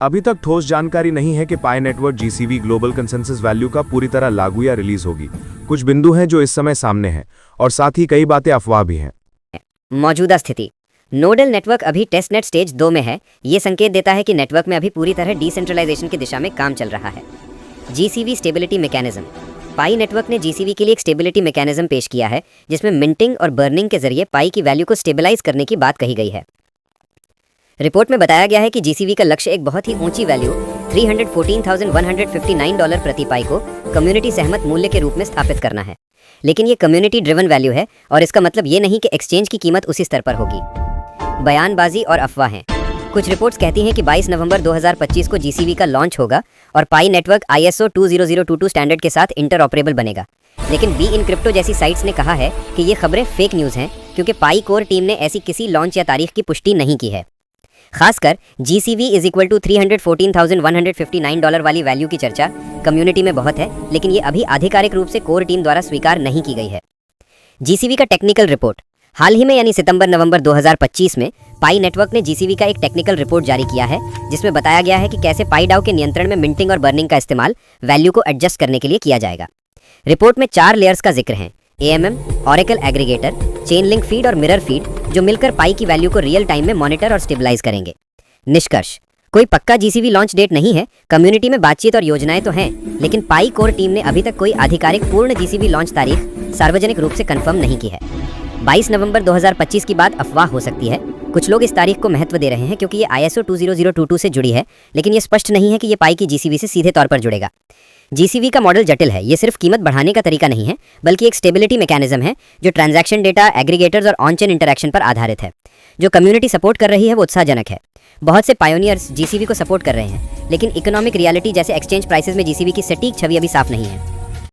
अभी तक ठोस जानकारी नहीं है कि Pi network GCV global consensus value का पूरी तरह लागू या रिलीज होगी। कुछ बिंदु हैं जो इस समय सामने हैं और साथ ही कई बातें अफवाह भी हैं। मौजूदा स्थिति, नोडल नेटवर्क अभी टेस्टनेट स्टेज 2 में है। ये संकेत देता है कि नेटवर्क में अभी पूरी तरह डिसेंट्रलाइजेशन की दिशा में काम चल रहा है। जीसीवी स्टेबिलिटी मैकेनिज्म, पाई नेटवर्क ने जीसीवी के लिए एक स्टेबिलिटी मैकेनिज्म पेश किया है जिसमें मिंटिंग और बर्निंग के जरिए पाई की वैल्यू को स्टेबलाइज करने की बात कही गई है। रिपोर्ट में बताया गया है कि जीसीवी का लक्ष्य एक बहुत ही ऊंची वैल्यू $314,159 प्रति पाई को कम्युनिटी सहमत मूल्य के रूप में स्थापित करना है। लेकिन ये कम्युनिटी ड्रिवन वैल्यू है और इसका मतलब ये नहीं कि एक्सचेंज की कीमत उसी स्तर पर होगी। बयानबाजी और अफवाहें, कुछ रिपोर्ट्स कहती हैं कि 22 नवंबर 2025 को जीसीवी का लॉन्च होगा और पाई नेटवर्क ISO 20022 स्टैंडर्ड के साथ इंटरऑपरेबल बनेगा। लेकिन बी इन क्रिप्टो जैसी साइट्स ने कहा है कि ये खबरें फेक न्यूज़ हैं क्योंकि पाई कोर टीम ने ऐसी किसी लॉन्च या तारीख की पुष्टि नहीं की है। खासकर GCV = $314,159 वाली वैल्यू की चर्चा कम्युनिटी में बहुत है, लेकिन ये अभी आधिकारिक रूप से कोर टीम द्वारा स्वीकार नहीं की गई है। GCV का टेक्निकल रिपोर्ट, हाल ही में यानी सितंबर-नवंबर 2025 में पाई नेटवर्क ने GCV का एक टेक्निकल रिपोर्ट जारी किया है जिसमें बताया गया है कि कैसे पाई डाउ के नियंत्रण में मिंटिंग और बर्निंग का इस्तेमाल वैल्यू को एडजस्ट करने के लिए किया जाएगा। रिपोर्ट में 4 लेयर्स का जिक्र है: AMM, oracle aggregator, chain link feed और मिरर फीड, जो मिलकर पाई की वैल्यू को रियल टाइम में मॉनिटर और स्टेबलाइज करेंगे। निष्कर्ष, कोई पक्का GCV लॉन्च डेट नहीं है। कम्युनिटी में बातचीत और योजनाएं तो हैं, लेकिन पाई कोर टीम ने अभी तक कोई आधिकारिक पूर्ण GCV लॉन्च तारीख सार्वजनिक रूप से कंफर्म नहीं की है। 22 नवंबर 2025 की बात अफवाह हो सकती है। कुछ लोग इस तारीख को महत्व दे रहे हैं क्योंकि ये ISO 20022 से जुड़ी है, लेकिन ये स्पष्ट नहीं है कि ये पाई की GCV से सीधे तौर पर जुड़ेगा। GCV का मॉडल जटिल है। ये सिर्फ कीमत बढ़ाने का तरीका नहीं है, बल्कि एक स्टेबिलिटी मैकेनिज्म है जो ट्रांजैक्शन डेटा, एग्रीगेटर्स और ऑन चेन इंटरैक्शन पर आधारित है। जो कम्युनिटी सपोर्ट कर रही है वो उत्साहजनक है। बहुत से पायोनियर्स GCV को सपोर्ट कर रहे हैं, लेकिन इकोनॉमिक रियलिटी जैसे एक्सचेंज प्राइसेस में GCV की सटीक छवि अभी साफ नहीं है।